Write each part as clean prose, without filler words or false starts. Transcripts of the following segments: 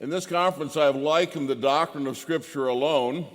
In this conference, I have likened the doctrine of Scripture alone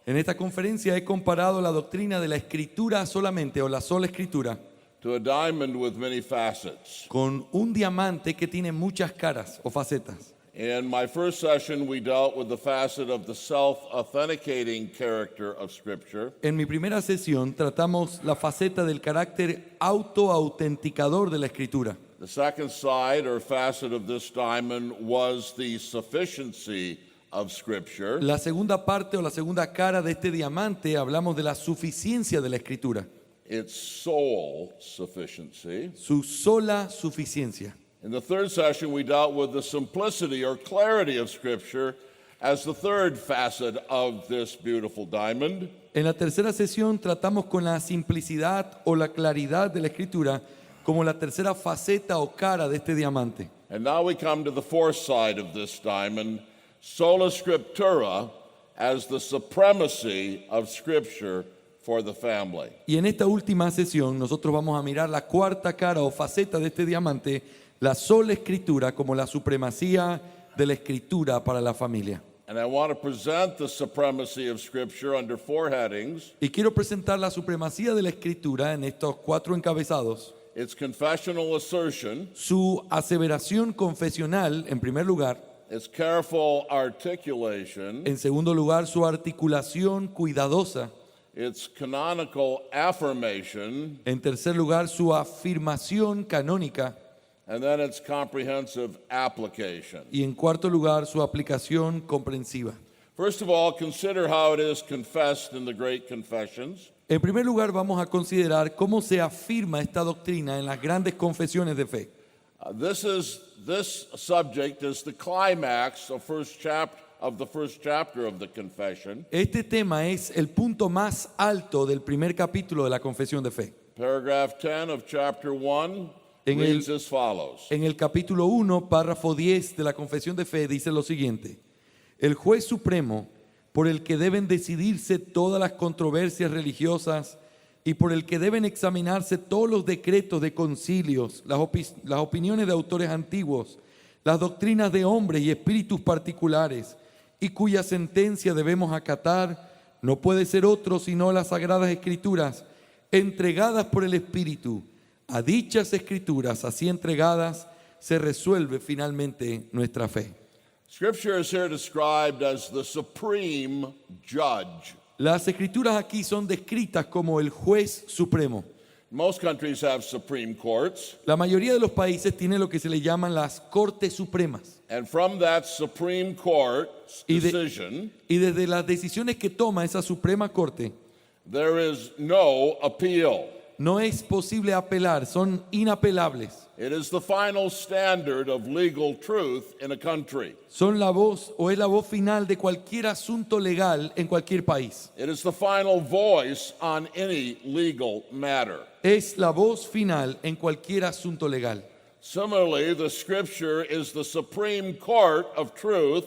En esta conferencia he comparado la doctrina de la escritura solamente o la sola escritura to a diamond with many facets. con un diamante que tiene muchas caras o facetas. In my first session, we dealt with the facet of the self-authenticating character of Scripture. En mi primera sesión tratamos la faceta del carácter autoautenticador de la escritura. The second side or facet of this diamond was the sufficiency of Scripture. La segunda parte o la segunda cara de este diamante hablamos de la suficiencia de la escritura, Its sole sufficiency. su sola suficiencia. In the third session, we dealt with the simplicity or clarity of Scripture as the third facet of this beautiful diamond. En la tercera sesión tratamos con la simplicidad o la claridad de la escritura como la tercera faceta o cara de este diamante. And now we come to the fourth side of this diamond, sola scriptura, as the supremacy of Scripture for the family. Y en esta última sesión nosotros vamos a mirar la cuarta cara o faceta de este diamante, la sola escritura como la supremacía de la escritura para la familia. And I want to present the supremacy of Scripture under four headings: Y quiero presentar la supremacía de la escritura en estos cuatro encabezados. its confessional assertion, Su aseveración confesional, en primer lugar. its careful articulation, En segundo lugar, su articulación cuidadosa. its canonical affirmation, En tercer lugar, su afirmación canónica. and then its comprehensive application. Y en cuarto lugar, su aplicación comprensiva. First of all, consider how it is confessed in the Great Confessions. En primer lugar, vamos a considerar cómo se afirma esta doctrina en las grandes confesiones de fe. This subject is the climax of the first chapter of the confession. Este tema es el punto más alto del primer capítulo de la confesión de fe. Paragraph 10 of chapter 1 En el- reads as follows. En el capítulo 1, párrafo 10 de la confesión de fe dice lo siguiente: el juez supremo por el que deben decidirse todas las controversias religiosas y por el que deben examinarse todos los decretos de concilios, las opiniones de autores antiguos, las doctrinas de hombres y espíritus particulares, y cuya sentencia debemos acatar, no puede ser otro sino las sagradas escrituras, entregadas por el Espíritu. A dichas escrituras, así entregadas, se resuelve finalmente nuestra fe. Scripture is here described as the supreme judge. Las escrituras aquí son descritas como el juez supremo. Most countries have supreme courts, La mayoría de los países tienen lo que se le llaman las cortes supremas. and from that Supreme Court's Y de- decision, Y desde las decisiones que toma esa Suprema Corte, there is no appeal. no es posible apelar, son inapelables. It is the final standard of legal truth in a country. Son la voz o es la voz final de cualquier asunto legal en cualquier país. It is the final voice on any legal matter. Es la voz final en cualquier asunto legal. Similarly, the Scripture is the supreme court of truth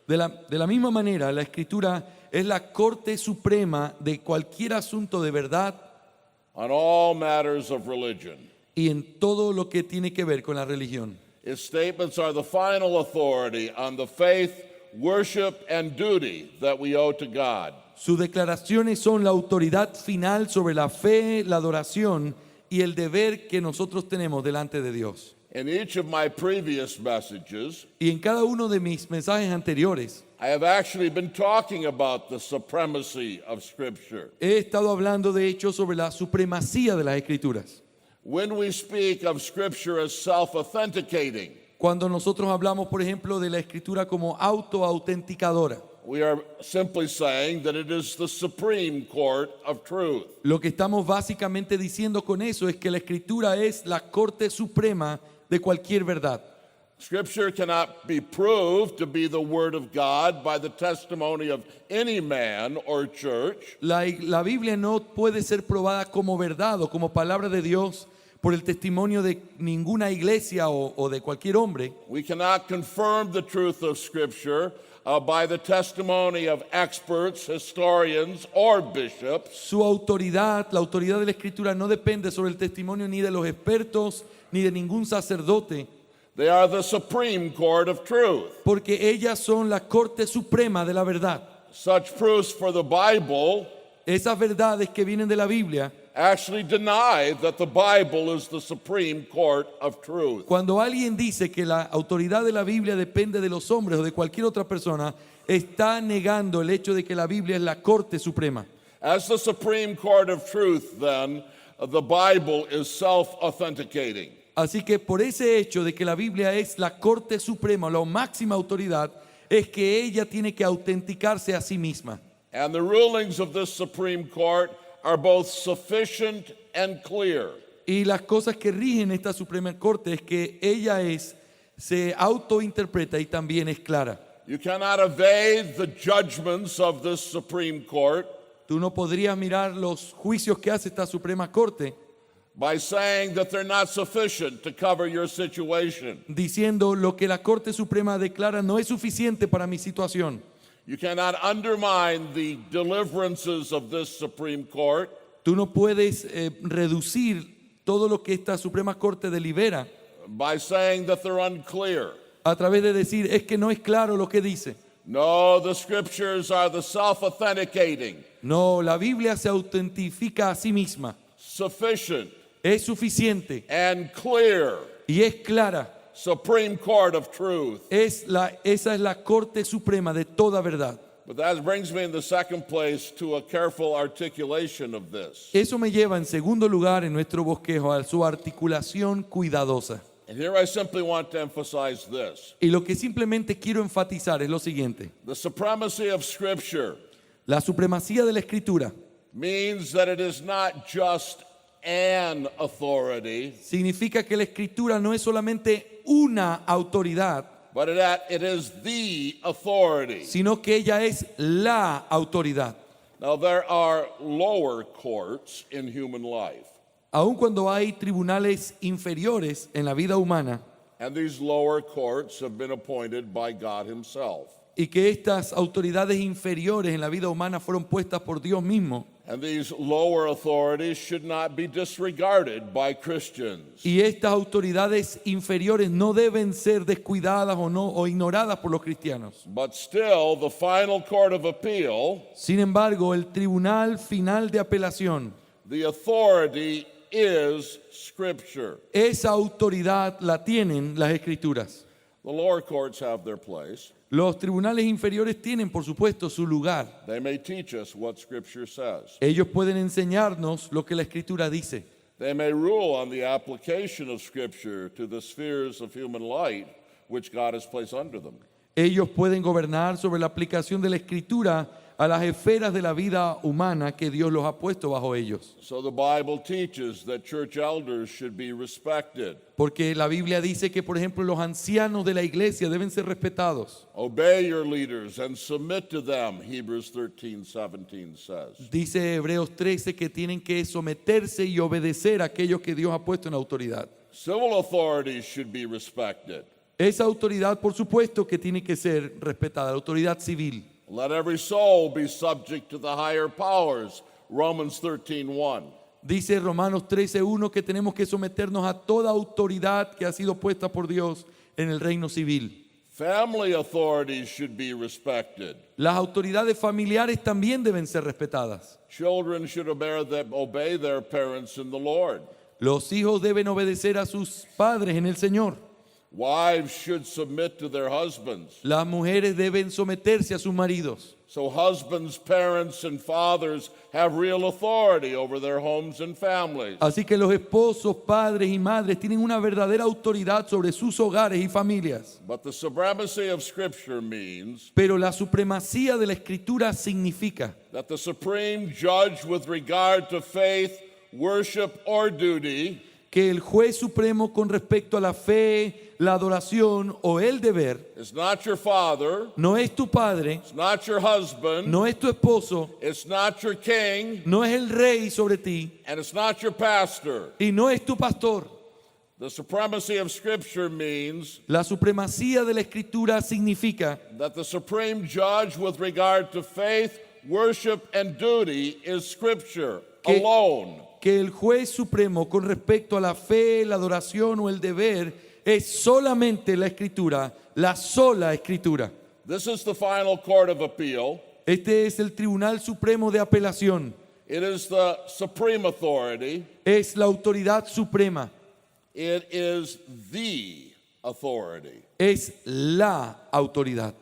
De la misma manera, la Escritura es la Corte Suprema de cualquier asunto de verdad on all matters of religion. y en todo lo que tiene que ver con la religión. Its statements are the final authority on the faith, worship, and duty that we owe to God. Sus declaraciones son la autoridad final sobre la fe, la adoración y el deber que nosotros tenemos delante de Dios. In each of my previous messages, Y en cada uno de mis mensajes anteriores I have actually been talking about the supremacy of Scripture. he estado hablando de hecho sobre la supremacía de las Escrituras. When we speak of Scripture as self-authenticating, Cuando nosotros hablamos, por ejemplo, de la Escritura como autoautenticadora, we are simply saying that it is the supreme court of truth. lo que estamos básicamente diciendo con eso es que la Escritura es la Corte Suprema de cualquier verdad. Scripture cannot be proved to be the Word of God by the testimony of any man or church. La Biblia no puede ser probada como verdad o como palabra de Dios por el testimonio de ninguna iglesia o de cualquier hombre. We cannot confirm the truth of Scripture by the testimony of experts, historians, or bishops. Su autoridad, la autoridad de la Escritura no depende sobre el testimonio ni de los expertos ni de ningún sacerdote. They are the supreme court of truth. porque ellas son la corte suprema de la verdad. Such proofs for the Bible Esas verdades que vienen de la Biblia, actually deny that the Bible is the supreme court of truth. cuando alguien dice que la autoridad de la Biblia depende de los hombres o de cualquier otra persona, está negando el hecho de que la Biblia es la corte suprema. As the supreme court of truth, then, the Bible is self-authenticating. Así que por ese hecho de que la Biblia es la corte suprema, la máxima autoridad, es que ella tiene que autenticarse a sí misma. And the rulings of this Supreme Court are both sufficient and clear. Y las cosas que rigen esta Suprema Corte es que ella se autointerpreta y también es clara. You cannot evade the judgments of this Supreme Court Tú no podrías mirar los juicios que hace esta Suprema Corte by saying that they're not sufficient to cover your situation. diciendo lo que la Corte Suprema declara no es suficiente para mi situación. You cannot undermine the deliverances of this Supreme Court Tú no puedes reducir todo lo que esta Suprema Corte delibera by saying that they're unclear. a través de decir es que no es claro lo que dice. No, the scriptures are the self-authenticating, No, la Biblia se autentifica a sí misma. sufficient, Es suficiente and clear y es clara. Supreme Court of truth. Esa es la Corte Suprema de toda verdad. But that brings me in the second place to a careful articulation of this. Eso me lleva en segundo lugar en nuestro bosquejo a su articulación cuidadosa. And here I simply want to emphasize this. Y lo que simplemente quiero enfatizar es lo siguiente. The supremacy of Scripture La supremacía de la Escritura means that it is not just an authority, significa que la Escritura no es solamente una autoridad, but that it is the authority. sino que ella es la autoridad. Now, there are lower courts in human life, Aun cuando hay tribunales inferiores en la vida humana and these lower courts have been appointed by God Himself. y que estas autoridades inferiores en la vida humana fueron puestas por Dios mismo, And these lower authorities should not be disregarded by Christians. y estas autoridades inferiores no deben ser descuidadas o ignoradas por los cristianos. But still, the final court of appeal, Sin embargo, el tribunal final de apelación, the authority is Scripture. esa autoridad la tienen las Escrituras. The lower courts have their place. Los tribunales inferiores tienen, por supuesto, su lugar. They may teach us what Scripture says. Ellos pueden enseñarnos lo que la Escritura dice. They may rule on the application of Scripture to the spheres of human light which God has placed under them. Ellos pueden gobernar sobre la aplicación de la Escritura a las esferas de la vida humana que Dios los ha puesto bajo ellos. So the Bible teaches that church elders should be respected. Porque la Biblia dice que, por ejemplo, los ancianos de la iglesia deben ser respetados. Obey your leaders and submit to them, Hebrews 13:17 says. Dice Hebreos 13 que tienen que someterse y obedecer a aquellos que Dios ha puesto en autoridad. Civil authorities should be respected. Esa autoridad, por supuesto, que tiene que ser respetada, la autoridad civil. Let every soul be subject to the higher powers, Romans 13:1. Dice Romanos 13:1 que tenemos que someternos a toda autoridad que ha sido puesta por Dios en el reino civil. Family authorities should be respected. Las autoridades familiares también deben ser respetadas. Children should obey their parents in the Lord. Los hijos deben obedecer a sus padres en el Señor. Wives should submit to their husbands. Las mujeres deben someterse a sus maridos. So husbands, parents, and fathers have real authority over their homes and families. Así que los esposos, padres y madres tienen una verdadera autoridad sobre sus hogares y familias. But the supremacy of Scripture means Pero la supremacía de la Escritura significa that the supreme judge with regard to faith, worship, or duty que el juez supremo con respecto a la fe, la adoración o el deber is not your father, no es tu padre, it's not your husband, no es tu esposo, it's not your king, no es el rey sobre ti and it's not your pastor. y no es tu pastor. The supremacy of Scripture means La supremacía de la Escritura significa that the supreme judge with regard to faith, worship, and duty is Scripture alone. que el juez supremo con respecto a la fe, la adoración o el deber es solamente la escritura, la sola escritura. This is the final court of appeal. Este es el Tribunal Supremo de Apelación. It is the supreme authority. Es la autoridad suprema. It is the authority. Es la autoridad.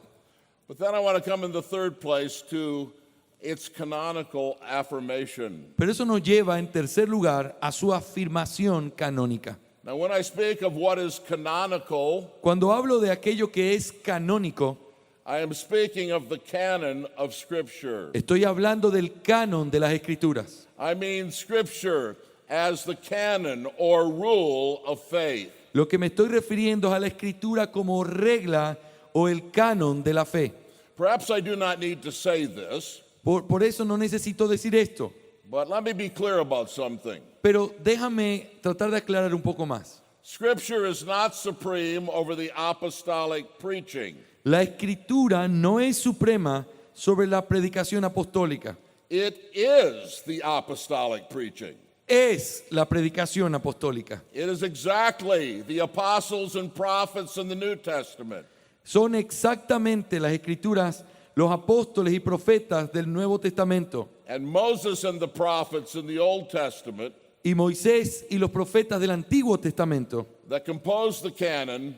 But then I want to come in the third place to its canonical affirmation. Pero eso nos lleva en tercer lugar a su afirmación canónica. Now, when I speak of what is canonical, Cuando hablo de aquello que es canónico, I am speaking of the canon of Scripture. estoy hablando del canon de las Escrituras. I mean Scripture as the canon or rule of faith. Lo que me estoy refiriendo es a la Escritura como regla o el canon de la fe. Perhaps I do not need to say this, Por eso no necesito decir esto, but let me be clear about something. pero déjame tratar de aclarar un poco más. Scripture is not supreme over the apostolic preaching. La Escritura no es suprema sobre la predicación apostólica. It is the apostolic preaching. Es la predicación apostólica. It is exactly the apostles and prophets in the New Testament. Son exactamente las Escrituras, los apóstoles y profetas del Nuevo Testamento, And Moses and the prophets in the Old Testament y Moisés y los profetas del Antiguo Testamento that compose the canon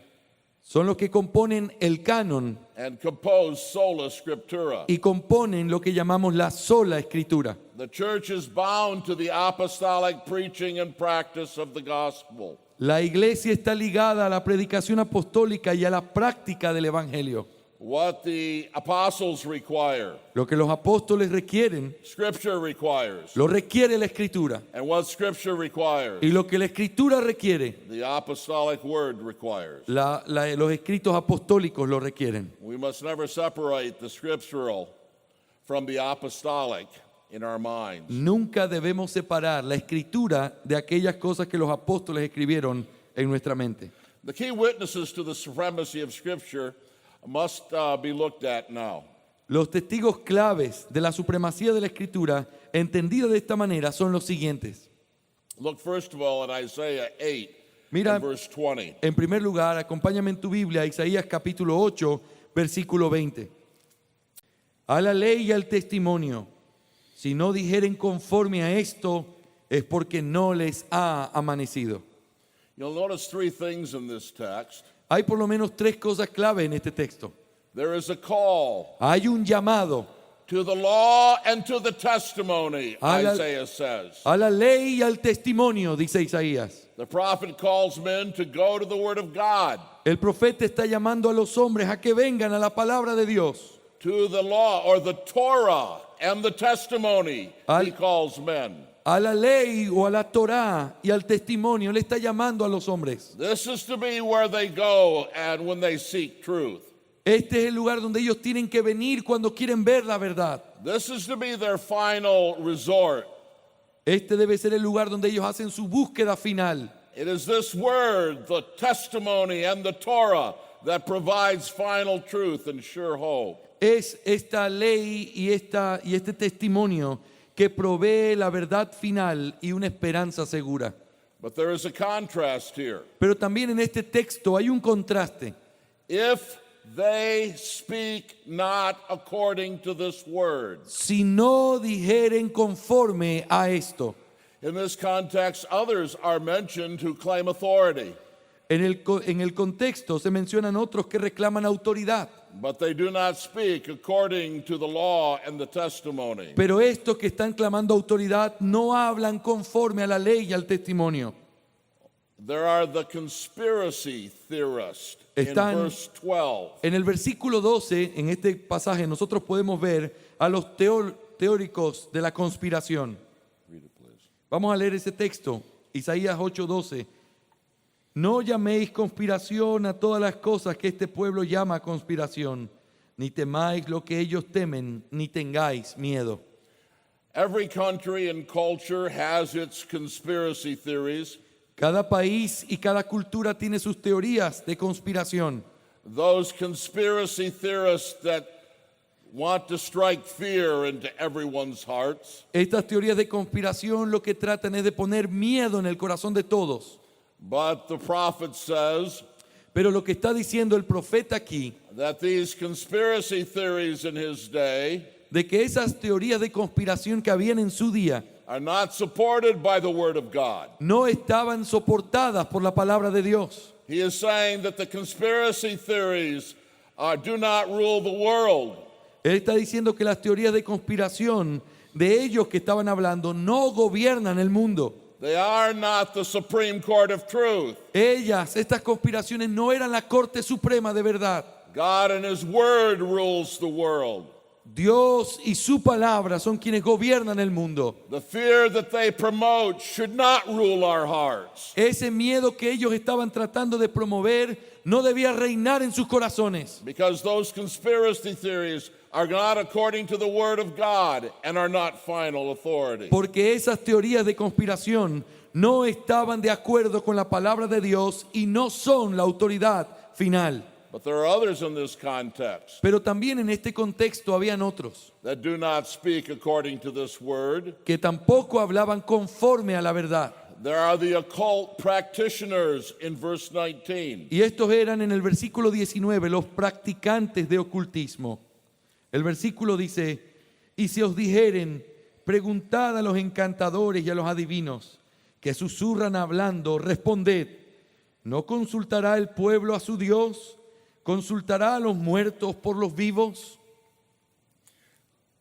son los que componen el canon and compose sola scriptura. y componen lo que llamamos la sola Escritura. The church is bound to the apostolic preaching and practice of the gospel. La iglesia está ligada a la predicación apostólica y a la práctica del Evangelio. What the apostles require, Lo que los apóstoles requieren, Scripture requires. lo requiere la Escritura. And what Scripture requires, Y lo que la Escritura requiere, the apostolic word requires. los escritos apostólicos lo requieren. We must never separate the scriptural from the apostolic in our minds. Nunca debemos separar la Escritura de aquellas cosas que los apóstoles escribieron en nuestra mente. The key witnesses to the supremacy of Scripture must be looked at now. Los testigos claves de la supremacía de la Escritura, entendida de esta manera, son los siguientes. Look first of all at Isaiah 8 Mira, and verse 20. en primer lugar, acompáñame en tu Biblia, Isaías capítulo 8, versículo 20. A la ley y al testimonio, si no dijeren conforme a esto, es porque no les ha amanecido. You'll notice three things in this text. Hay por lo menos tres cosas clave en este texto. There is a call Hay un llamado to the law and to the testimony, A la- Isaiah says. a la ley y al testimonio, dice Isaías. The prophet calls men to go to the Word of God, El profeta está llamando a los hombres a que vengan a la palabra de Dios. to the law or the Torah and the testimony, Al- he calls men. A la ley o a la Torá y al testimonio le está llamando a los hombres. This is to be where they go and when they seek truth. Este es el lugar donde ellos tienen que venir cuando quieren ver la verdad. This is to be their final resort. Este debe ser el lugar donde ellos hacen su búsqueda final. It is this word, the testimony and the Torah, that provides final truth and sure hope. Es esta ley y este testimonio que provee la verdad final y una esperanza segura. But there is a contrast here. Pero también en este texto hay un contraste. If they speak not according to this word. Si no dijeren conforme a esto. In this context, others are mentioned who claim authority, En el contexto se mencionan otros que reclaman autoridad. but they do not speak according to the law and the testimony. Pero estos que están clamando autoridad no hablan conforme a la ley y al testimonio. There are the conspiracy theorists in Están- verse 12. En el versículo 12, en este pasaje, nosotros podemos ver a los teóricos de la conspiración. Read it, please. Vamos a leer ese texto, Isaías 8:12. No llaméis conspiración a todas las cosas que este pueblo llama conspiración, ni temáis lo que ellos temen, ni tengáis miedo. Every country and culture has its conspiracy theories. Cada país y cada cultura tiene sus teorías de conspiración. Those conspiracy theorists that want to strike fear into everyone's hearts. Estas teorías de conspiración lo que tratan es de poner miedo en el corazón de todos. But the prophet says, Pero lo que está diciendo el profeta aquí, that these conspiracy theories in his day de que esas teorías de conspiración que habían en su día are not supported by the Word of God. no estaban soportadas por la palabra de Dios. He is saying that the conspiracy theories do not rule the world. Él está diciendo que las teorías de conspiración de ellos que estaban hablando no gobiernan el mundo. They are not the Supreme Court of Truth. Estas conspiraciones no eran la Corte Suprema de verdad. God and His Word rules the world. Dios y su palabra son quienes gobiernan el mundo. The fear that they promote should not rule our hearts. Ese miedo que ellos estaban tratando de promover no debía reinar en sus corazones. Because those conspiracy theories are not according to the Word of God and are not final authority. Porque esas teorías de conspiración no estaban de acuerdo con la palabra de Dios y no son la autoridad final. But there are others in this context Pero también en este contexto habían otros that do not speak according to this Word. que tampoco hablaban conforme a la verdad. There are the occult practitioners in verse 19. Y estos eran en el versículo 19 los practicantes de ocultismo. El versículo dice: y si os dijeren, preguntad a los encantadores y a los adivinos que susurran hablando, responded, ¿no consultará el pueblo a su Dios? ¿Consultará a los muertos por los vivos?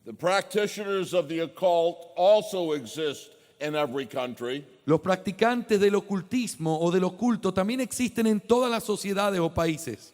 The practitioners of the occult also exist in every country. Los practicantes del ocultismo o del oculto también existen en todas las sociedades o países.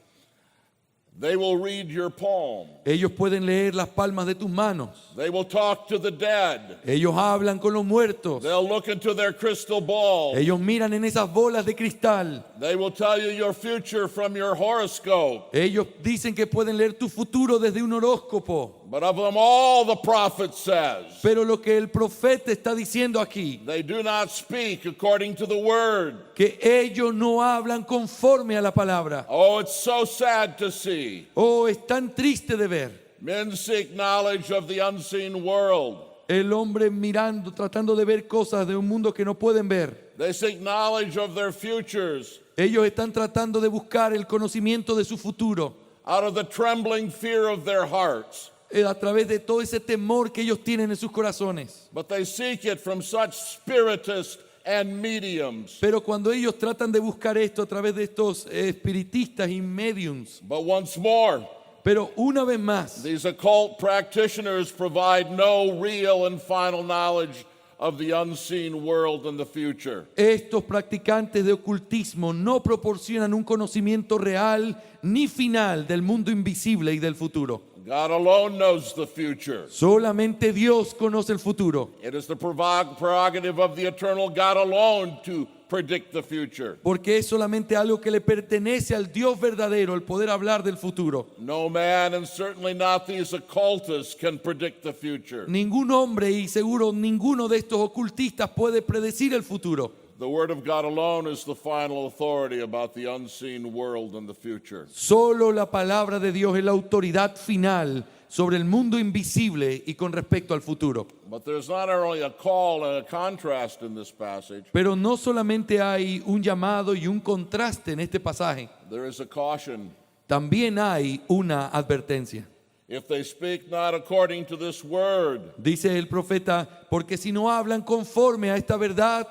They will read your palm. Ellos pueden leer las palmas de tus manos. They will talk to the dead. Ellos hablan con los muertos. They'll look into their crystal ball. Ellos miran en esas bolas de cristal. They will tell you your future from your horoscope. Ellos dicen que pueden leer tu futuro desde un horóscopo. But of them all, the prophet says, Pero lo que el profeta está diciendo aquí, they do not speak according to the word. que ellos no hablan conforme a la palabra. Oh, it's so sad to see. Oh, es tan triste de ver. Men seek knowledge of the unseen world. El hombre mirando, tratando de ver cosas de un mundo que no pueden ver. They seek knowledge of their futures Ellos están tratando de buscar el conocimiento de su futuro out of the trembling fear of their hearts. a través de todo ese temor que ellos tienen en sus corazones. But they seek it from such spiritists and mediums. Pero cuando ellos tratan de buscar esto a través de estos espiritistas y mediums, But once more, pero una vez más, these occult practitioners provide no real and final knowledge of the unseen world and the future. estos practicantes de ocultismo no proporcionan un conocimiento real ni final del mundo invisible y del futuro. God alone knows the future. Solamente Dios conoce el futuro, It is the prerogative of the eternal God alone to predict the future. porque es solamente algo que le pertenece al Dios verdadero el poder hablar del futuro. No man, and certainly not these occultists, can predict the future. Ningún hombre y seguro ninguno de estos ocultistas puede predecir el futuro. The Word of God alone is the final authority about the unseen world and the future. Solo la palabra de Dios es la autoridad final sobre el mundo invisible y con respecto al futuro. But there's not only a call and a contrast in this passage, Pero no solamente hay un llamado y un contraste en este pasaje, there is a caution. también hay una advertencia. If they speak not according to this word, Dice el profeta, porque si no hablan conforme a esta verdad,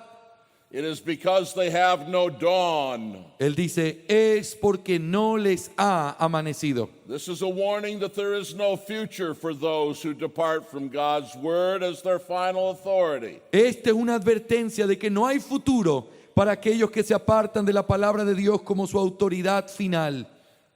it is because they have no dawn. él dice, es porque no les ha amanecido. This is a warning that there is no future for those who depart from God's word as their final authority. Esta es una advertencia de que no hay futuro para aquellos que se apartan de la palabra de Dios como su autoridad final.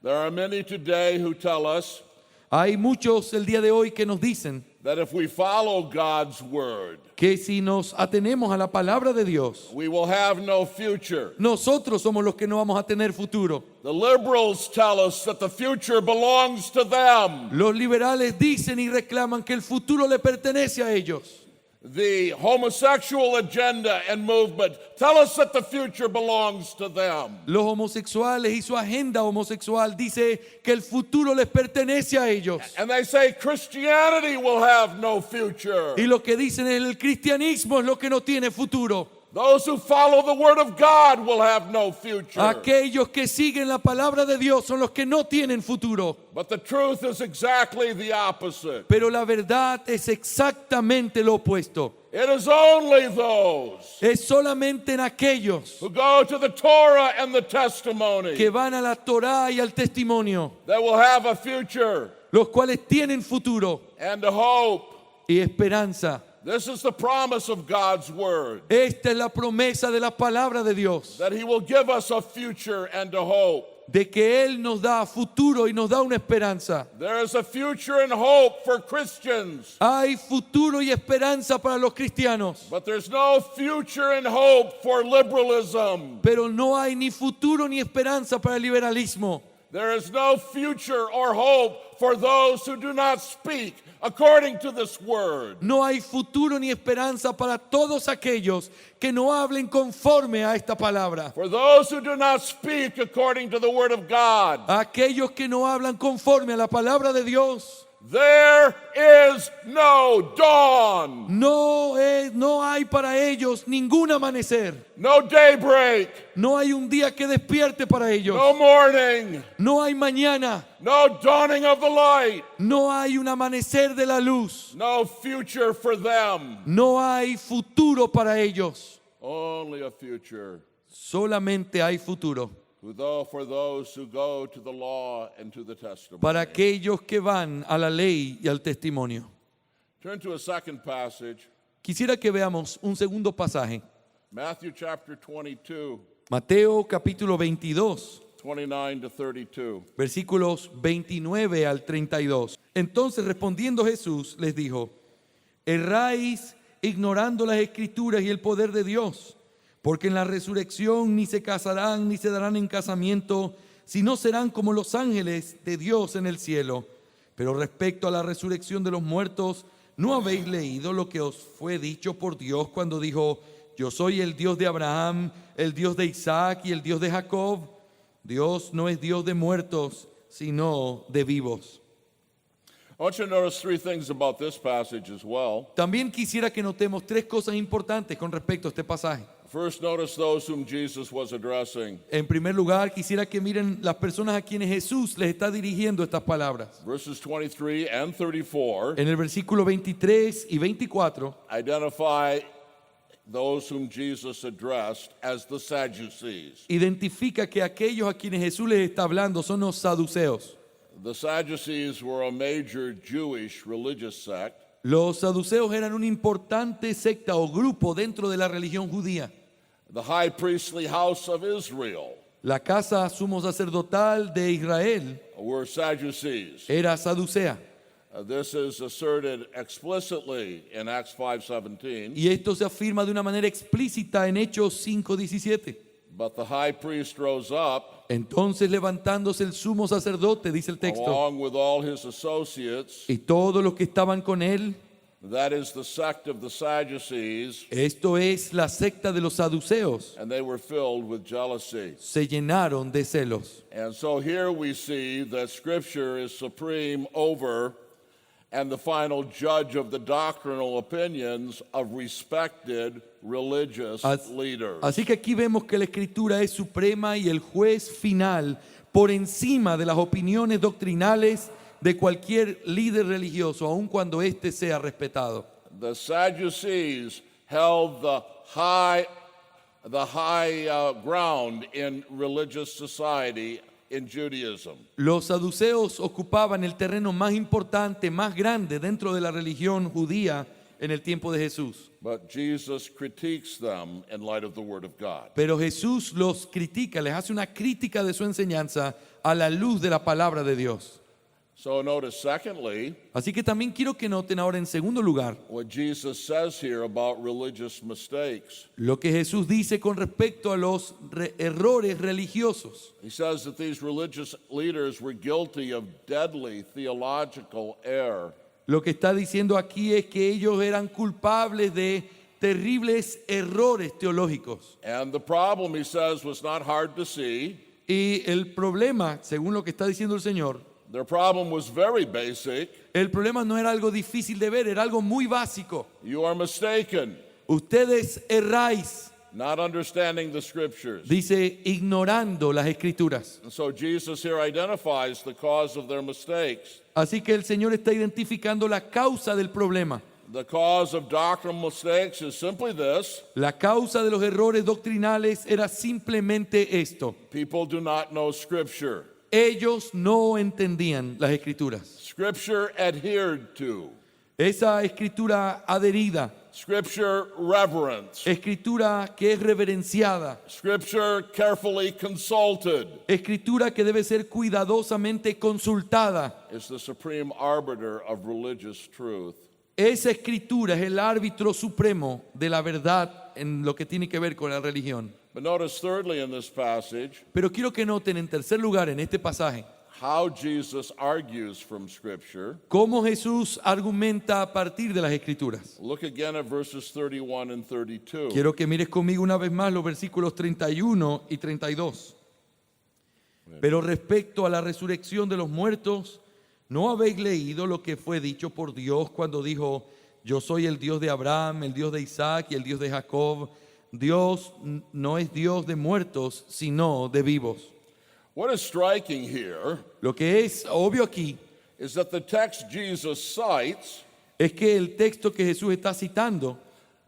There are many today who tell us Hay muchos el día de hoy que nos dicen that if we follow God's word, que si nos atenemos a la palabra de Dios, we will have no future. nosotros somos los que no vamos a tener futuro. The liberals tell us that the future belongs to them. Los liberales dicen y reclaman que el futuro le pertenece a ellos. The homosexual agenda and movement tell us that the future belongs to them. Los homosexuales y su agenda homosexual dice que el futuro les pertenece a ellos. And they say Christianity will have no future. Y lo que dicen es el cristianismo es lo que no tiene futuro. Those who follow the word of God will have no future. Aquellos que siguen la palabra de Dios son los que no tienen futuro. But the truth is exactly the opposite. Pero la verdad es exactamente lo opuesto. It is only those Es solamente en aquellos who go to the Torah and the testimony que van a la Torá y al testimonio, that will have a future los cuales tienen futuro and a hope. y esperanza. This is the promise of God's word, Esta es la promesa de la palabra de Dios, that he will give us a future and a hope. de que Él nos da futuro y nos da una esperanza. There is a future and hope for Christians, Hay futuro y esperanza para los cristianos, but there's no future and hope for liberalism. pero no hay ni futuro ni esperanza para el liberalismo. There is no future or hope for those who do not speak according to this word. No hay futuro ni esperanza para todos aquellos que no hablen conforme a esta palabra. For those who do not speak according to the word of God, Aquellos que no hablan conforme a la palabra de Dios. there is no dawn, No hay para ellos ningún amanecer. no daybreak, No hay un día que despierte para ellos. no morning, No hay mañana. no dawning of the light, No hay un amanecer de la luz. no future for them. No hay futuro para ellos. Only a future Solamente hay futuro for those who go to the law and to the testimony. para aquellos que van a la ley y al testimonio. Turn to a second passage, Quisiera que veamos un segundo pasaje. Matthew chapter 22, Mateo capítulo 22, 29 to 32. versículos 29 al 32. Entonces respondiendo Jesús les dijo: erráis ignorando las escrituras y el poder de Dios, porque en la resurrección ni se casarán ni se darán en casamiento, sino serán como los ángeles de Dios en el cielo. Pero respecto a la resurrección de los muertos, ¿no habéis leído lo que os fue dicho por Dios cuando dijo: yo soy el Dios de Abraham, el Dios de Isaac y el Dios de Jacob? Dios no es Dios de muertos, sino de vivos. I want you to notice three things about this passage as well. También quisiera que notemos tres cosas importantes con respecto a este pasaje. First, notice those whom Jesus was addressing. En primer lugar, quisiera que miren las personas a quienes Jesús les está dirigiendo estas palabras. Verses 23 and 34 En el versículo 23 y 24 identify those whom Jesus addressed as the Sadducees. identifica que aquellos a quienes Jesús les está hablando son los saduceos. The Sadducees were a major Jewish religious sect. Los saduceos eran una importante secta o grupo dentro de la religión judía. The high priestly house of Israel La casa sumo sacerdotal de Israel were Sadducees. era saducea. This is asserted explicitly in Acts 5:17. Y esto se afirma de una manera explícita en Hechos 5:17. But the high priest rose up Entonces levantándose el sumo sacerdote, dice el texto, along with all his associates. y todos los que estaban con él, That is the sect of the Sadducees, esto es la secta de los saduceos, and they were filled with jealousy. se llenaron de celos. And so here we see that Scripture is supreme over and the final judge of the doctrinal opinions of respected religious leaders. Así que aquí vemos que la Escritura es suprema y el juez final por encima de las opiniones doctrinales de cualquier líder religioso, aun cuando éste sea respetado. The Sadducees held the high ground in religious society in Judaism. Los saduceos ocupaban el terreno más importante, más grande dentro de la religión judía en el tiempo de Jesús. But Jesus critiques them in light of the Word of God. Pero Jesús los critica, les hace una crítica de su enseñanza a la luz de la palabra de Dios. So notice, secondly, Así que también quiero que noten ahora en segundo lugar what Jesus says here about religious mistakes. lo que Jesús dice con respecto a los errores religiosos. He says that these religious leaders were guilty of deadly theological error. Lo que está diciendo aquí es que ellos eran culpables de terribles errores teológicos. And the problem, he says, was not hard to see. Y el problema, según lo que está diciendo el Señor, Their problem was very basic. el problema no era algo difícil de ver, era algo muy básico. You are mistaken. Ustedes erráis. not understanding the scriptures. Dice, ignorando las escrituras. And so Jesus here identifies the cause of their mistakes. Así que el Señor está identificando la causa del problema. The cause of doctrinal mistakes is simply this: La causa de los errores doctrinales era simplemente esto. people do not know scripture. Ellos no entendían las escrituras. Scripture adhered to, Esa escritura adherida, scripture reverenced, escritura que es reverenciada, scripture carefully consulted, escritura que debe ser cuidadosamente consultada. is the supreme arbiter of religious truth. Esa escritura es el árbitro supremo de la verdad en lo que tiene que ver con la religión. But notice thirdly in this passage Pero quiero que noten en tercer lugar en este pasaje how Jesus argues from scripture. cómo Jesús argumenta a partir de las escrituras. Look again at verses 31 and 32. Quiero que mires conmigo una vez más los versículos 31 y 32. Pero respecto a la resurrección de los muertos, ¿no habéis leído lo que fue dicho por Dios cuando dijo: yo soy el Dios de Abraham, el Dios de Isaac y el Dios de Jacob? Dios no es Dios de muertos, sino de vivos. What is striking here Lo que es obvio aquí is that the text Jesus cites es que el texto que Jesús está citando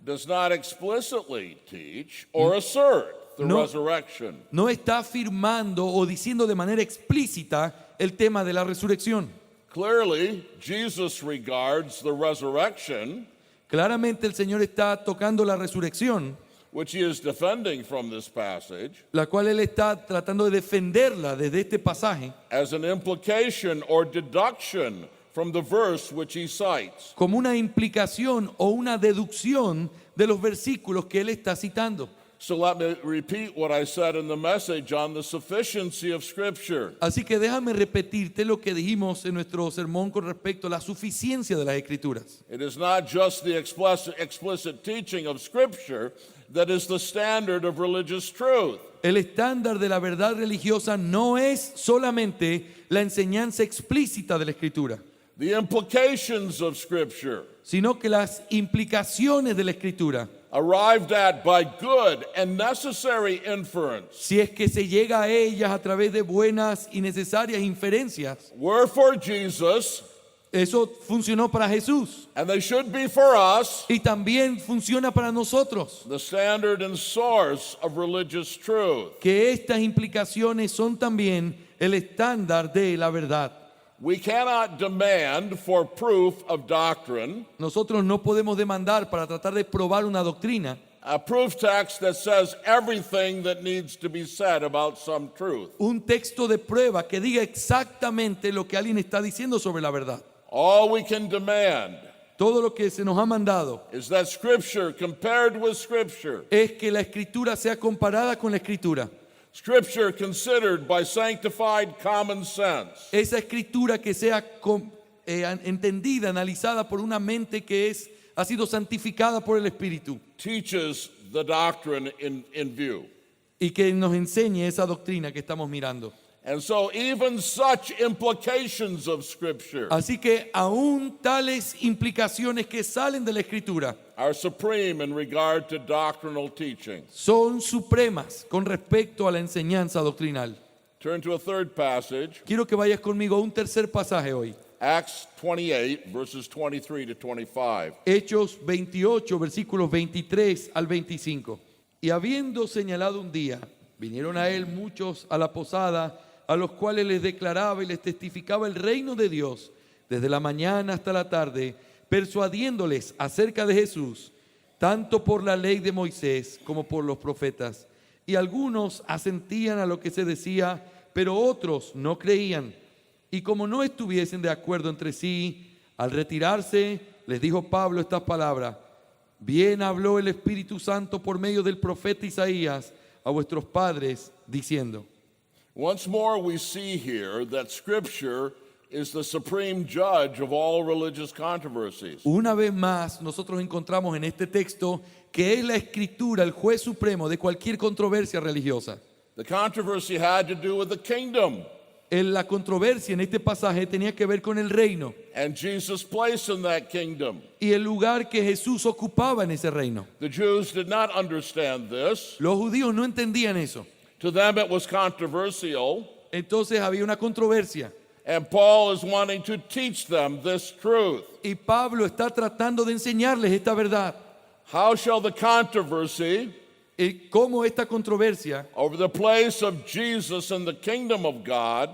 does not explicitly teach or assert the No. resurrection. no está afirmando o diciendo de manera explícita el tema de la resurrección. Clearly, Jesus regards the resurrection, Claramente el Señor está tocando la resurrección, which he is defending from this passage, la cual Él está tratando de defenderla desde este pasaje, as an implication or deduction from the verse which he cites. como una implicación o una deducción de los versículos que Él está citando. So let me repeat what I said in the message on the sufficiency of Scripture. Así que déjame repetirte lo que dijimos en nuestro sermón con respecto a la suficiencia de las Escrituras. It is not just the explicit teaching of Scripture that is the standard of religious truth. El estándar de la verdad religiosa no es solamente la enseñanza explícita de la Escritura, The implications of Scripture, sino que las implicaciones de la Escritura, arrived at by good and necessary inference, si es que se llega a ellas a través de buenas y necesarias inferencias, were for Jesus, eso funcionó para Jesús and they should be for us, y también funciona para nosotros. the standard and source of religious truth. Que estas implicaciones son también el estándar de la verdad. We cannot demand for proof of doctrine Nosotros no podemos demandar para tratar de probar una doctrina a proof text that says everything that needs to be said about some truth. un texto de prueba que diga exactamente lo que alguien está diciendo sobre la verdad. All we can demand Todo lo que se nos ha mandado is that Scripture, compared with Scripture, es que la escritura sea comparada con la escritura. Scripture considered by sanctified common sense, Esa escritura que sea entendida, analizada por una mente que ha sido santificada por el Espíritu teaches the doctrine in view. y que nos enseñe esa doctrina que estamos mirando. And so even such implications of Scripture Así que aún tales implicaciones que salen de la escritura are supreme in regard to doctrinal teaching. son supremas con respecto a la enseñanza doctrinal. Turn to a third passage, Quiero que vayas conmigo a un tercer pasaje hoy. Acts 28, verses 23 to 25. Hechos 28, versículos 23 al 25. Y habiendo señalado un día, vinieron a él muchos a la posada, a los cuales les declaraba y les testificaba el reino de Dios, desde la mañana hasta la tarde, persuadiéndoles acerca de Jesús, tanto por la ley de Moisés como por los profetas. Y algunos asentían a lo que se decía, pero otros no creían. Y como no estuviesen de acuerdo entre sí, al retirarse, les dijo Pablo estas palabras: bien habló el Espíritu Santo por medio del profeta Isaías a vuestros padres, diciendo. Once more, we see here that Scripture is the supreme judge of all religious controversies. Una vez más, nosotros encontramos en este texto que es la Escritura el juez supremo de cualquier controversia religiosa. The controversy had to do with the kingdom. La controversia en este pasaje tenía que ver con el reino and Jesus' place in that kingdom. y el lugar que Jesús ocupaba en ese reino. The Jews did not understand this. Los judíos no entendían eso. To them, it was controversial, Entonces había una controversia. and Paul is wanting to teach them this truth. Y Pablo está tratando de enseñarles esta verdad. How shall the controversy Cómo esta controversia over the place of Jesus in the kingdom of God,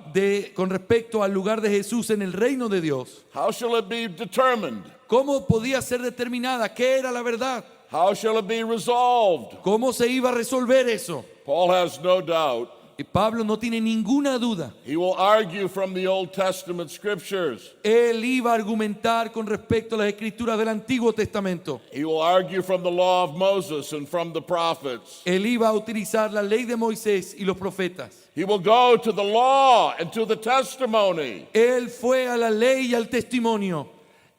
con respecto al lugar de Jesús en el reino de Dios, how shall it be determined? ¿cómo podía ser determinada? ¿Qué era la verdad? How shall it be resolved? ¿Cómo se iba a resolver eso? Paul has no doubt. Y Pablo no tiene ninguna duda. He will argue from the Old Testament scriptures. Él iba a argumentar con respecto a las escrituras del Antiguo Testamento. He will argue from the law of Moses and from the prophets. Él iba a utilizar la ley de Moisés y los profetas. He will go to the law and to the testimony. Él fue a la ley y al testimonio.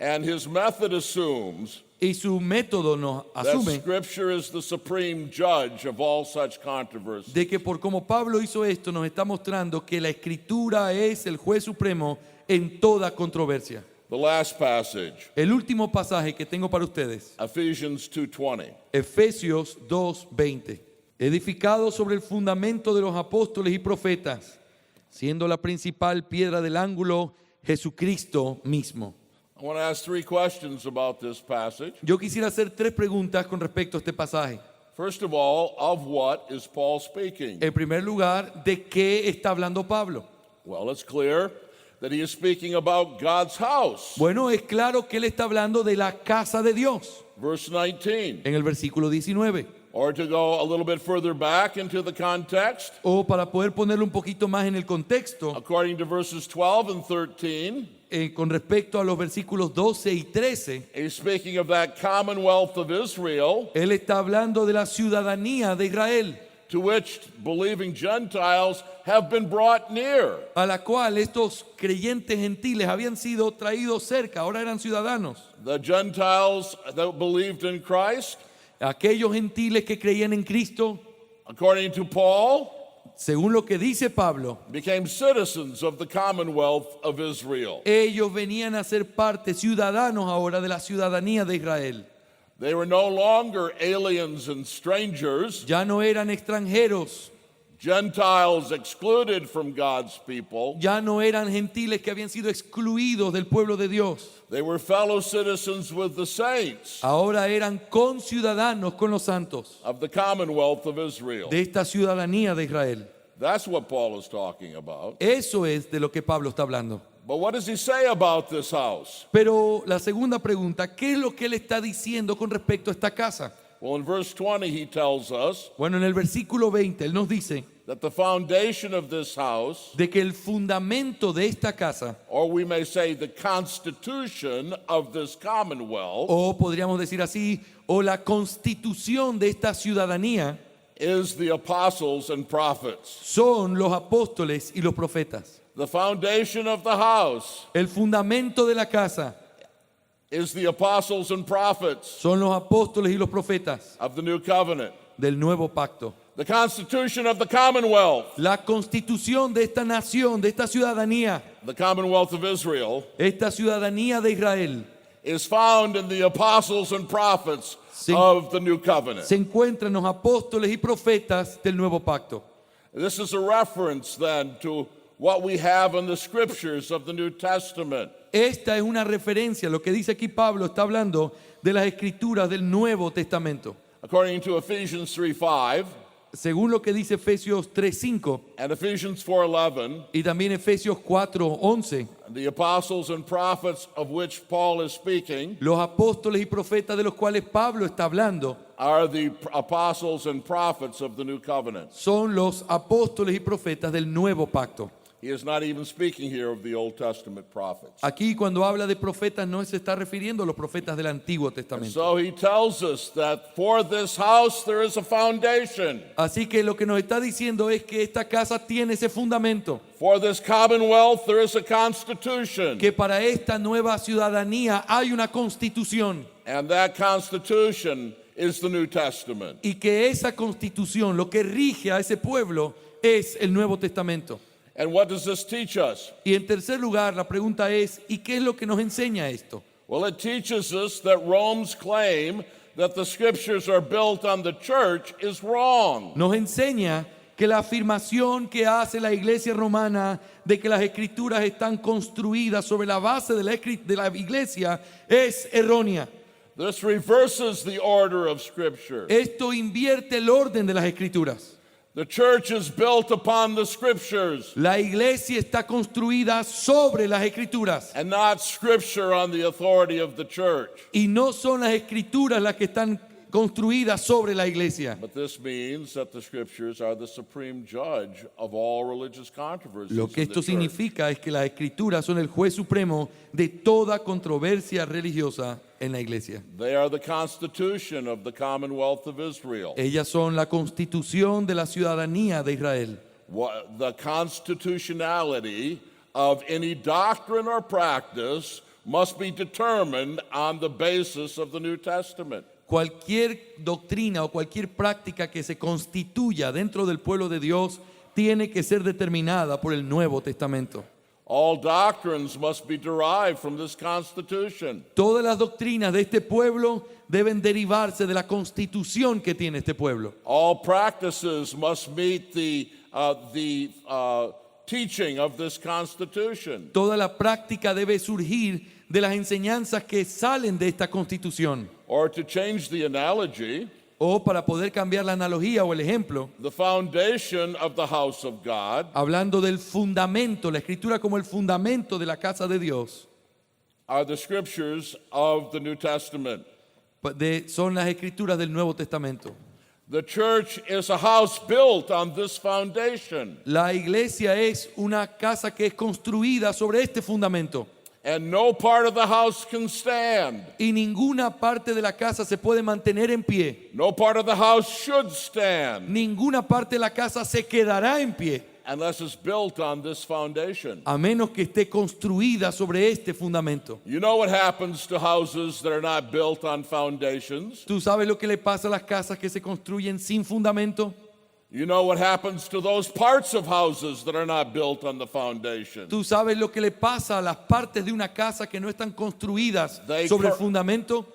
And his method assumes Y su método nos that asume scripture is the supreme judge of all such controversy. de que por como Pablo hizo esto, nos está mostrando que la escritura es el juez supremo en toda controversia. The last passage, El último pasaje que tengo para ustedes, Ephesians 2:20. Efesios 2:20. Edificado sobre el fundamento de los apóstoles y profetas, siendo la principal piedra del ángulo Jesucristo mismo. I want to ask three questions about this passage. Yo quisiera hacer 3 preguntas con respecto a este pasaje. First of all, of what is Paul speaking? En primer lugar, ¿de qué está hablando Pablo? Well, it's clear that he is speaking about God's house. Bueno, es claro que él está hablando de la casa de Dios, Verse 19. en el versículo 19. Or to go a little bit further back into the context, O para poder ponerlo un poquito más en el contexto, according to verses 12 and 13, con respecto a los versículos 12 y 13, he's speaking of that commonwealth of Israel él está hablando de la ciudadanía de Israel, to which believing Gentiles have been brought near. a la cual estos creyentes gentiles habían sido traídos cerca, ahora eran ciudadanos. The Gentiles that believed in Christ, Aquellos gentiles que creían en Cristo, according to Paul, según lo que dice Pablo, became citizens of the commonwealth of Israel. ellos venían a ser parte, ciudadanos ahora de la ciudadanía de Israel. They were no longer aliens and strangers, Ya no eran extranjeros, Gentiles excluded from God's people. ya no eran gentiles que habían sido excluidos del pueblo de Dios. They were fellow citizens with the saints Ahora eran conciudadanos con los santos of the commonwealth of Israel. de esta ciudadanía de Israel. That's what Paul is talking about. Eso es de lo que Pablo está hablando. But what does he say about this house? Pero la segunda pregunta, ¿qué es lo que él está diciendo con respecto a esta casa? Well, in verse 20, he tells us Bueno, en el versículo 20 él nos dice that the foundation of this house, de que el fundamento de esta casa, or we may say the constitution of this commonwealth, o podríamos decir así, o la constitución de esta ciudadanía, is the apostles and prophets. son los apóstoles y los profetas. The foundation of the house El fundamento de la casa is the apostles and prophets son los apóstoles y los profetas of the new covenant. del nuevo pacto. The constitution of the commonwealth, La constitución de esta nación, de esta ciudadanía, the commonwealth of Israel, esta ciudadanía de Israel, is found in the apostles and prophets Se- of the new covenant. se encuentra en los apóstoles y profetas del nuevo pacto. This is a reference then to what we have in the scriptures of the New Testament. Esta es una referencia, lo que dice aquí Pablo está hablando de las escrituras del Nuevo Testamento. According to Ephesians 3:5 Según lo que dice Efesios 3:5 and Ephesians 4:11, y también Efesios 4:11, the apostles and prophets of which Paul is speaking los apóstoles y profetas de los cuales Pablo está hablando are the apostles and prophets of the new covenant. son los apóstoles y profetas del nuevo pacto. He is not even speaking here of the Old Testament prophets. Aquí cuando habla de profetas no se está refiriendo a los profetas del Antiguo Testamento. So he tells us that for this house there is a foundation. Así que lo que nos está diciendo es que esta casa tiene ese fundamento, For this commonwealth there is a constitution. que para esta nueva ciudadanía hay una constitución And that constitution is the New Testament. y que esa constitución, lo que rige a ese pueblo, es el Nuevo Testamento. And what does this teach us? Y en tercer lugar, la pregunta es, ¿y qué es lo que nos enseña esto? Well, it teaches us that Rome's claim that the scriptures are built on the church is wrong. Nos enseña que la afirmación que hace la iglesia romana de que las escrituras están construidas sobre la base de la iglesia es errónea. This reverses the order of scripture. Esto invierte el orden de las escrituras. The church is built upon the scriptures La iglesia está construida sobre las escrituras and not scripture on the authority of the church. y no son las escrituras las que están construidas sobre la iglesia. But this means that the scriptures are the supreme judge of all religious controversies. Lo que in the esto church. significa es que las escrituras son el juez supremo de toda controversia religiosa en la iglesia. They are the constitution of the Commonwealth of Israel. Ellas son la constitución de la ciudadanía de Israel. The constitutionality of any doctrine or practice must be determined on the basis of the New Testament. Cualquier doctrina o cualquier práctica que se constituya dentro del pueblo de Dios tiene que ser determinada por el Nuevo Testamento. All doctrines must be derived from this constitution. Todas las doctrinas de este pueblo deben derivarse de la constitución que tiene este pueblo. All practices must meet the teaching of this constitution. Toda la práctica debe surgir de las enseñanzas que salen de esta constitución. Or to change the analogy, O para poder cambiar la analogía o el ejemplo, the foundation of the house of God hablando del fundamento, la escritura como el fundamento de la casa de Dios, are the scriptures of the New Testament. son las escrituras del Nuevo Testamento. The church is a house built on this foundation, La iglesia es una casa que es construida sobre este fundamento. and no part of the house can stand. Y ninguna parte de la casa se puede mantener en pie. No part of the house should stand Ninguna parte de la casa se quedará en pie, unless it's built on this foundation. a menos que esté construida sobre este fundamento. You know what happens to houses that are not built on foundations? ¿Tú sabes lo que le pasa a las casas que se construyen sin fundamento? You know what happens to those parts of houses that are not built on the foundation? ¿Tú sabes lo que le pasa a las partes de una casa que no están construidas They sobre el cur- fundamento?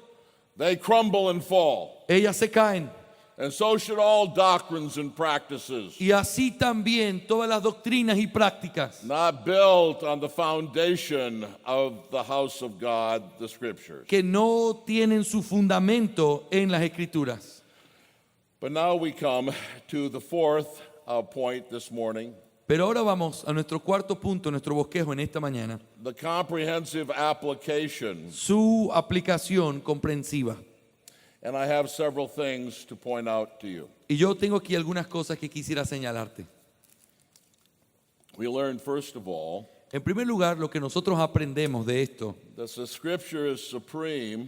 They crumble and fall. Ellas se caen. And so should all doctrines and practices, Y así también todas las doctrinas y prácticas not built on the foundation of the house of God, the scriptures. que no tienen su fundamento en las escrituras. But now we come to the fourth point this morning, Pero ahora vamos a nuestro cuarto punto, nuestro bosquejo en esta mañana. the comprehensive application. Su aplicación comprensiva. And I have several things to point out to you. Y yo tengo aquí algunas cosas que quisiera señalarte. We learn, first of all, En primer lugar, lo que nosotros aprendemos de esto that the scripture is supreme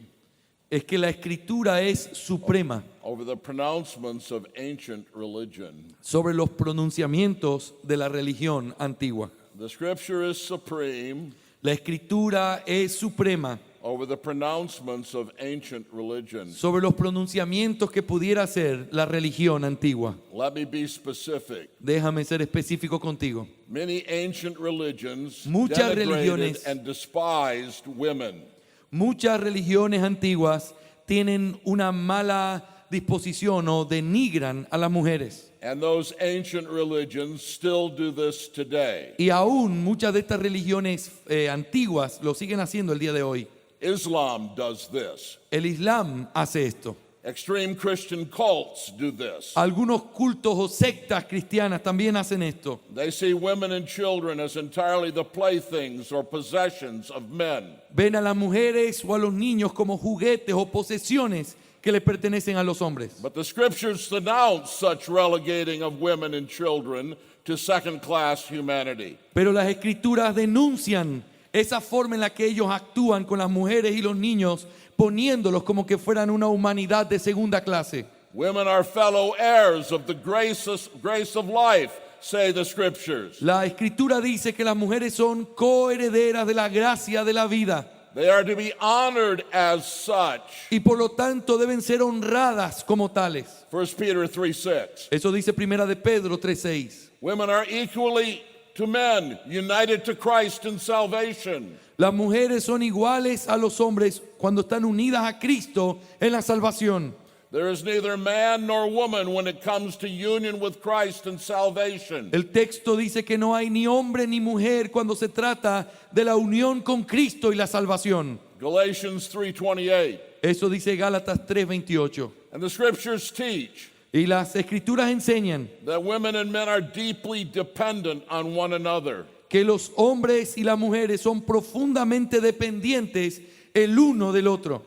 es que la escritura es suprema over the pronouncements of ancient religion. sobre los pronunciamientos de la religión antigua. The scripture is supreme La escritura es suprema over the pronouncements of ancient religion. sobre los pronunciamientos que pudiera ser la religión antigua. Let me be specific. Déjame ser específico contigo. Many ancient religions Muchas denigrated religiones- and despised women. Muchas religiones antiguas tienen una mala disposición o denigran a las mujeres. And those ancient religions still do this today. Y aún muchas de estas religiones antiguas lo siguen haciendo el día de hoy. Islam does this. El Islam hace esto. Extreme Christian cults do this. Algunos cultos o sectas cristianas también hacen esto. They see women and children as entirely the playthings or possessions of men. Ven a las mujeres o a los niños como juguetes o posesiones que le pertenecen a los hombres. But the scriptures denounce such relegating of women and children to second-class humanity. Pero las escrituras denuncian esa forma en la que ellos actúan con las mujeres y los niños, poniéndolos como que fueran una humanidad de segunda clase. Women are fellow heirs of the grace of life, say the scriptures. La escritura dice que las mujeres son coherederas de la gracia de la vida They are to be honored as such. y por lo tanto deben ser honradas como tales. 1 Peter 3:6. Eso dice Primera de Pedro 3:6. Women are equally to men, united to Christ in salvation. Las mujeres son iguales a los hombres cuando están unidas a Cristo en la salvación. There is neither man nor woman when it comes to union with Christ and salvation. El texto dice que no hay ni hombre ni mujer cuando se trata de la unión con Cristo y la salvación. Galatians 3:28. Eso dice Gálatas 3:28. And the scriptures teach Y las escrituras enseñan that women and men are deeply dependent on one another. que los hombres y las mujeres son profundamente dependientes el uno del otro.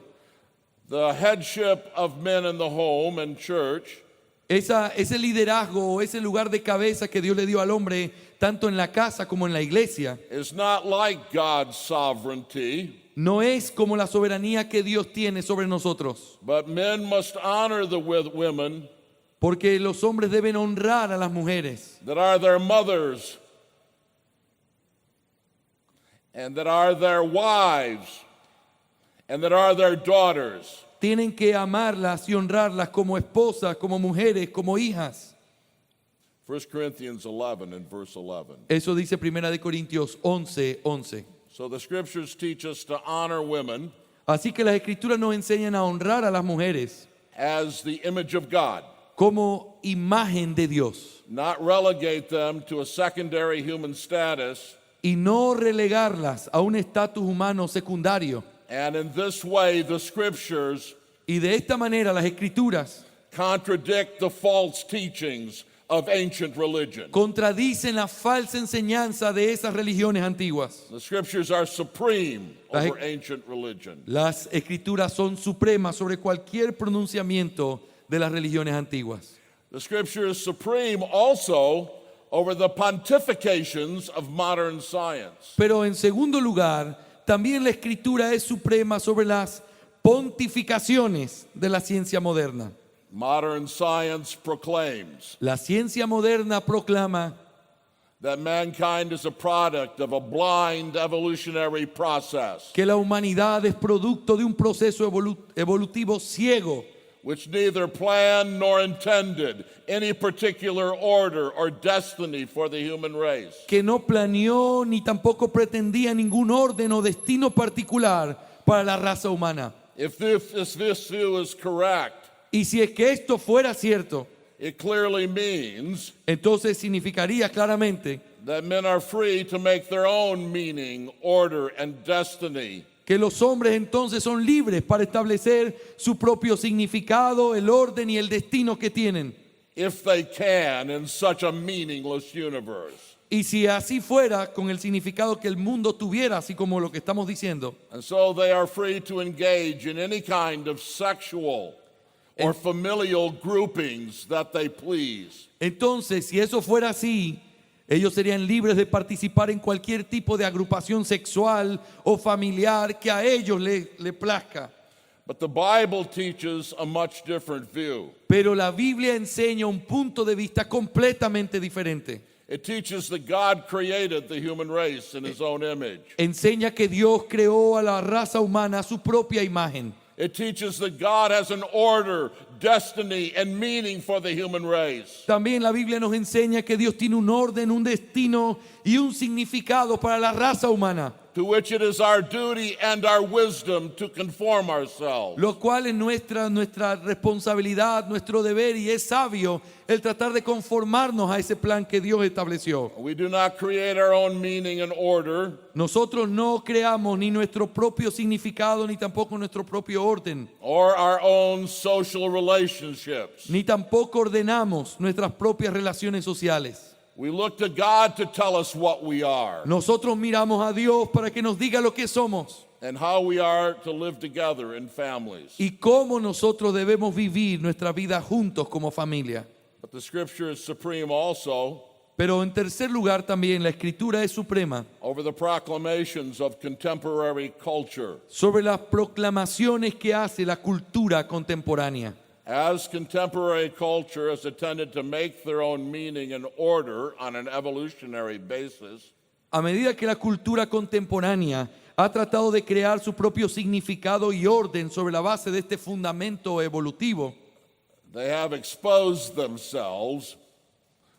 The headship of men in the home and church Ese liderazgo o ese lugar de cabeza que Dios le dio al hombre, tanto en la casa como en la iglesia, is not like God's sovereignty, no es como la soberanía que Dios tiene sobre nosotros. but men must honor the women Porque los hombres deben honrar a las mujeres, that are their mothers and that are their wives and that are their daughters. tienen que amarlas y honrarlas como esposas, como mujeres, como hijas. 1 Corinthians 11 and verse 11. Eso dice 1 de Corintios 11:11. So the scriptures teach us to honor women Así que las escrituras nos enseñan a honrar a las mujeres as the image of God, como imagen de Dios not relegate them to a secondary human status. y no relegarlas a un estatus humano secundario. And in this way, the scriptures Y de esta manera las escrituras contradict the false teachings of ancient religion. contradicen la falsa enseñanza de esas religiones antiguas. The scriptures are supreme Las over ancient religion. Las escrituras son supremas sobre cualquier pronunciamiento de las religiones antiguas. The scripture is supreme also over the pontifications of modern science. Pero en segundo lugar, también la escritura es suprema sobre las pontificaciones de la ciencia moderna. Modern science proclaims La ciencia moderna proclama that mankind is a product of a blind evolutionary process, que la humanidad es producto de un proceso evolutivo ciego, which neither planned nor intended any particular order or destiny for the human race. que no planeó ni tampoco pretendía ningún orden o destino particular para la raza humana. If this view is correct, Y si es que esto fuera cierto, it clearly means entonces significaría claramente that men are free to make their own meaning, order, and destiny. que los hombres entonces son libres para establecer su propio significado, el orden y el destino que tienen. If they can in such a meaningless universe. Y si así fuera, con el significado que el mundo tuviera, así como lo que estamos diciendo, And so they are free to engage in any kind of sexual or familial groupings that they please. entonces si eso fuera así, ellos serían libres de participar en cualquier tipo de agrupación sexual o familiar que a ellos le plazca. But the Bible teaches a much different view. Pero la Biblia enseña un punto de vista completamente diferente. It teaches that God created the human race in his own image. Enseña que Dios creó a la raza humana a su propia imagen. It teaches that God has an order, destiny, and meaning for the human race. También la Biblia nos enseña que Dios tiene un orden, un destino y un significado para la raza humana, To which it is our duty and our wisdom to conform ourselves. lo cual es nuestra responsabilidad, nuestro deber, y es sabio el tratar de conformarnos a ese plan que Dios estableció. We do not create our own meaning and order. Nosotros no creamos ni nuestro propio significado ni tampoco nuestro propio orden, Or our own social relationships. ni tampoco ordenamos nuestras propias relaciones sociales. We look to God to tell us what we are Nosotros miramos a Dios para que nos diga lo que somos and how we are to live together in families. y cómo nosotros debemos vivir nuestra vida juntos como familia. But the scripture is supreme also Pero en tercer lugar también la escritura es suprema over the proclamations of contemporary culture. sobre las proclamaciones que hace la cultura contemporánea. As contemporary culture has attended to make their own meaning and order on an evolutionary basis, A medida que la cultura contemporánea ha tratado de crear su propio significado y orden sobre la base de este fundamento evolutivo, they have exposed themselves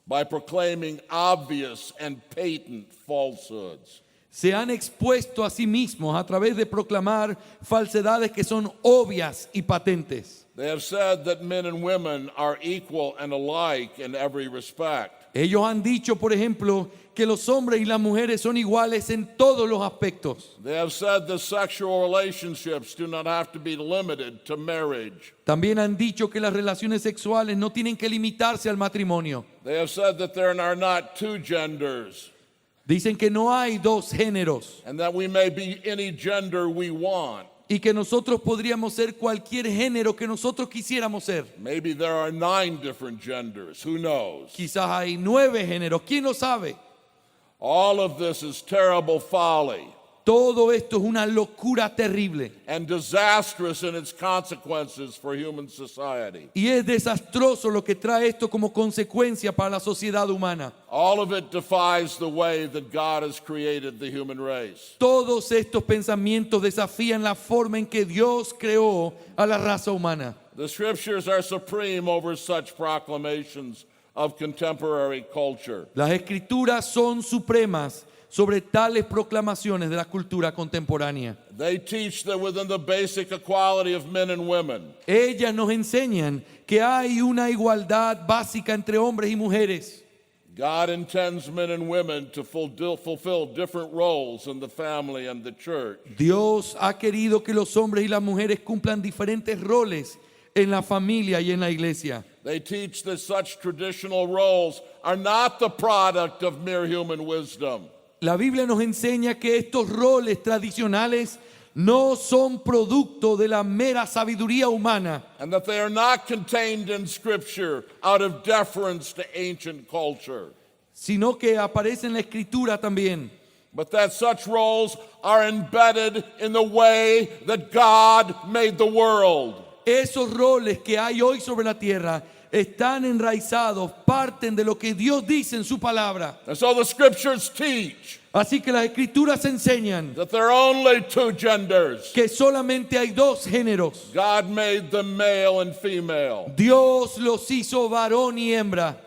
by proclaiming obvious and patent falsehoods. Se han expuesto a sí mismos a través de proclamar falsedades que son obvias y patentes. They have said that men and women are equal and alike in every respect. Ellos han dicho, por ejemplo, que los hombres y las mujeres son iguales en todos los aspectos. They have said that sexual relationships do not have to be limited to marriage. También han dicho que las relaciones sexuales no tienen que limitarse al matrimonio. They have said that there are not two genders Dicen que no hay dos géneros and that we may be any gender we want. y que nosotros podríamos ser cualquier género que nosotros quisiéramos ser. Maybe there are 9 different genders. Who knows? Quizás hay 9 géneros, ¿quién lo sabe? All of this is terrible folly Todo esto es una locura terrible and disastrous in its consequences for human society. y es desastroso lo que trae esto como consecuencia para la sociedad humana. All of it defies the way that God has created the human race. Todos estos pensamientos desafían la forma en que Dios creó a la raza humana. The scriptures are supreme over such proclamations of contemporary culture. Las escrituras son supremas sobre tales proclamaciones de la cultura contemporánea. They teach that within the basic equality of men and women, Ellas nos enseñan que hay una igualdad básica entre hombres y mujeres. God intends men and women to fulfill different roles in the family and the church. Dios ha querido que los hombres y las mujeres cumplan diferentes roles en la familia y en la iglesia. They teach that such traditional roles are not the product of mere human wisdom. La Biblia nos enseña que estos roles tradicionales no son producto de la mera sabiduría humana, And that they are not contained in Scripture out of deference to ancient culture. sino que aparece en la escritura también. But that such roles are embedded in the way that God made the world. Esos roles que hay hoy sobre la tierra están enraizados, parten de lo que Dios dice en su palabra. And so the Scriptures teach Así que las escrituras enseñan that there are only 2 genders. que solamente hay dos géneros. God made them male and female. Dios los hizo varón y hembra.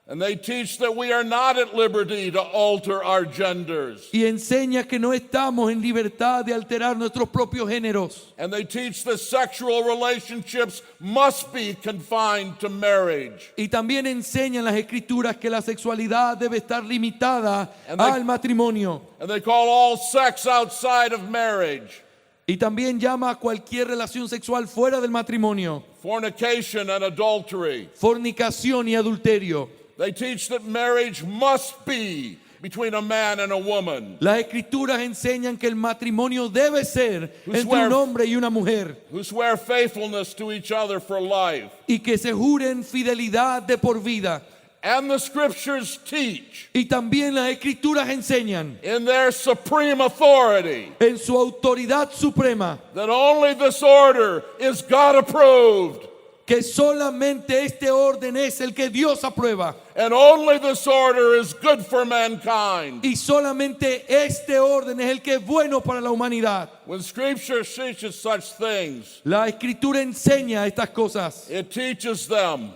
And they teach that we are not at liberty to alter our genders. Y enseña que no estamos en libertad de alterar nuestros propios géneros. And they teach that sexual relationships must be confined to marriage. Y también enseñan las escrituras que la sexualidad debe estar limitada And they- al matrimonio. And they call all sex outside of marriage Y también llama a cualquier relación sexual fuera del matrimonio fornication and adultery. fornicación y adulterio. They teach that marriage must be between a man and a woman Las escrituras enseñan que el matrimonio debe ser Who entre swear- un hombre y una mujer who swear faithfulness to each other for life. y que se juren fidelidad de por vida. And the Scriptures teach Y también las escrituras enseñan in their supreme authority en su autoridad suprema that only this order is God approved. que solamente este orden es el que Dios aprueba And only this order is good for mankind. y solamente este orden es el que es bueno para la humanidad. When Scripture teaches such things, La escritura enseña estas cosas, it teaches them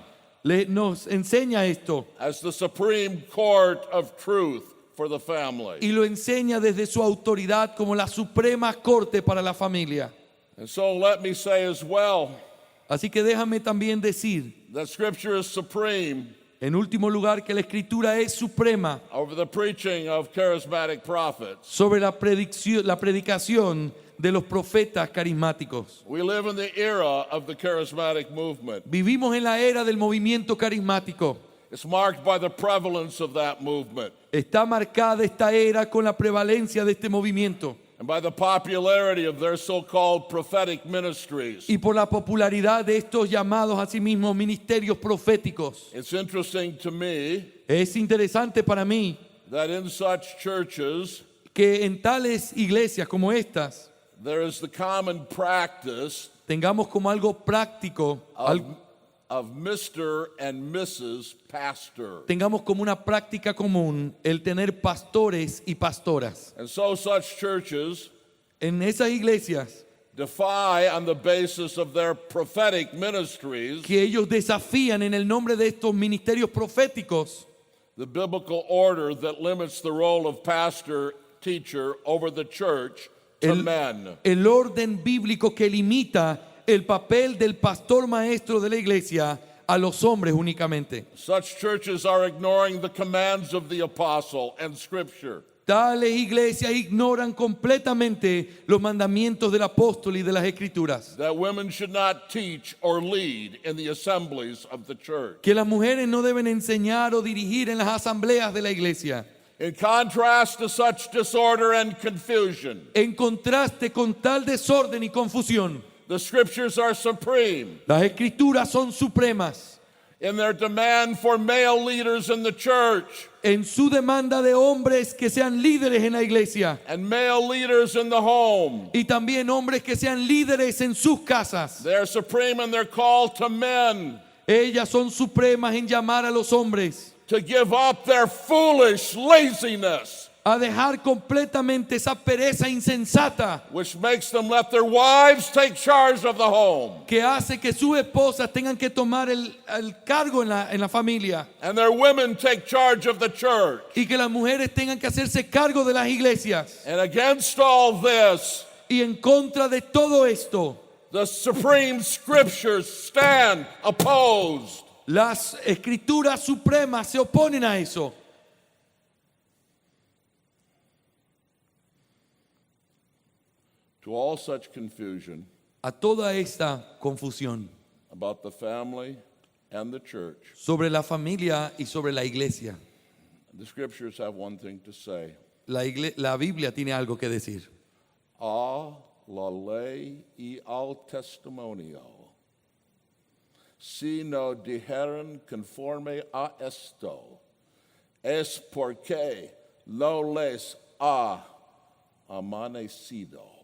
nos enseña esto as the supreme court of truth for the family. y lo enseña desde su autoridad como la suprema corte para la familia. And so let me say as well Así que déjame también decir, that Scripture is supreme en último lugar, que la escritura es suprema over the preaching of charismatic prophets. sobre la predicación de los profetas carismáticos. We live in the era of the charismatic movement. Vivimos en la era del movimiento carismático. It's marked by the prevalence of that movement Está marcada esta era con la prevalencia de este movimiento and by the popularity of their so-called prophetic ministries. y por la popularidad de estos llamados a sí mismos ministerios proféticos. It's interesting to me Es interesante para mí that in such churches que en tales iglesias como estas there is the common practice tengamos como algo práctico, of Mr. and Mrs. Pastor. tengamos como una práctica común el tener pastores y pastoras. And so such churches En esas iglesias defy on the basis of their prophetic ministries que ellos desafían en el nombre de estos ministerios proféticos the biblical order that limits the role of pastor, teacher over the church to men. El orden bíblico que limita el papel del pastor maestro de la iglesia a los hombres únicamente. Such churches are ignoring the commands of the apostle and scripture. Tales iglesias ignoran completamente los mandamientos del apóstol y de las escrituras. That women should not teach or lead in the assemblies of the church. Que las mujeres no deben enseñar o dirigir en las asambleas de la iglesia. In contrast to such disorder and confusion, En contraste con tal desorden y confusión, the scriptures are supreme las escrituras son supremas in their demand for male leaders in the church en su demanda de hombres que sean líderes en la iglesia and male leaders in the home. y también hombres que sean líderes en sus casas. They are supreme in their call to men Ellas son supremas en llamar a los hombres to give up their foolish laziness, a dejar completamente esa pereza insensata which makes them let their wives take charge of the home que hace que sus esposas tengan que tomar el cargo en la familia and their women take charge of the church. y que las mujeres tengan que hacerse cargo de las iglesias. And against all this, Y en contra de todo esto, the supreme scriptures stand opposed. las escrituras supremas se oponen a eso. To all such confusion A toda esta confusión about the family and the church, sobre la familia y sobre la iglesia, the scriptures have one thing to say. la Biblia tiene algo que decir. A la ley y al testimonio, si no dijeron conforme a esto, es porque no les ha amanecido.